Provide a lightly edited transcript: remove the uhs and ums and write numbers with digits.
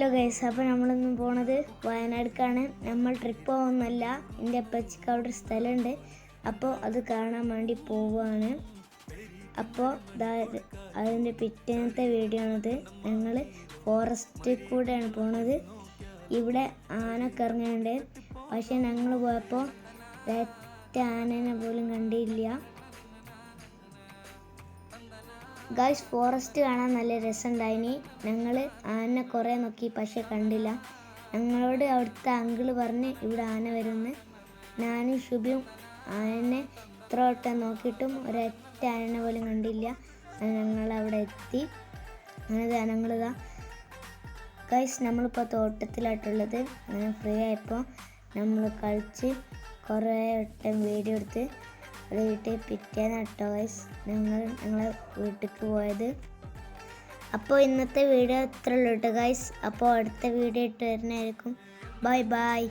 Hello guys, അപ്പോൾ നമ്മളിന്ന് പോണത് വയനാട്ടിലേക്കാണ്. നമ്മൾ ട്രിപ്പ് പോകുന്നല്ല, എൻ്റെ അപ്പച്ചിക്ക് അവിടെ ഒരു സ്ഥലമുണ്ട്, അപ്പോൾ അത് കാണാൻ വേണ്ടി പോവുകയാണ്. അപ്പോൾ അതിൻ്റെ പിറ്റേന്നത്തെ വീഡിയോ ആണിത്. ഞങ്ങൾ ഫോറസ്റ്റിൽ കൂടെയാണ് പോണത്. ഇവിടെ ആനൊക്കെ ഇറങ്ങുന്നുണ്ട്, പക്ഷെ ഞങ്ങൾ പോയപ്പോൾ ഒറ്റ ആനനെ പോലും കണ്ടില്ല. ഗൈസ്, ഫോറസ്റ്റ് കാണാൻ നല്ല രസമുണ്ടായിനി. ഞങ്ങൾ ആനനെ കുറേ നോക്കി, പക്ഷെ കണ്ടില്ല. ഞങ്ങളോട് അവിടുത്തെ അങ്കിള് പറഞ്ഞ് ഇവിടെ ആന വരുമെന്ന്. ഞാനും ശുഭിയും ആനനെ ഇത്ര വട്ടം നോക്കിയിട്ടും ഒരൊറ്റ ആനനെ പോലും കണ്ടില്ല. ഞങ്ങളവിടെ എത്തി. അങ്ങനെ ഞങ്ങളിതാ ഗൈസ്, നമ്മളിപ്പോൾ തോട്ടത്തിലായിട്ടുള്ളത്. അങ്ങനെ ഫ്രീ ആയപ്പോൾ നമ്മൾ കളിച്ച് കുറേ വട്ടം വീഡിയോ എടുത്ത് അത് വീട്ടിൽ പിറ്റേന്ന് കേട്ടോ ഗൈസ് ഞങ്ങളെ വീട്ടിലേക്ക് പോയത്. അപ്പോൾ ഇന്നത്തെ വീഡിയോ ഇത്ര ഉള്ളൂ കേട്ടോ ഗൈസ്. അപ്പോൾ അടുത്ത വീഡിയോ ഇട്ട് വരുന്നതായിരിക്കും. Bye bye.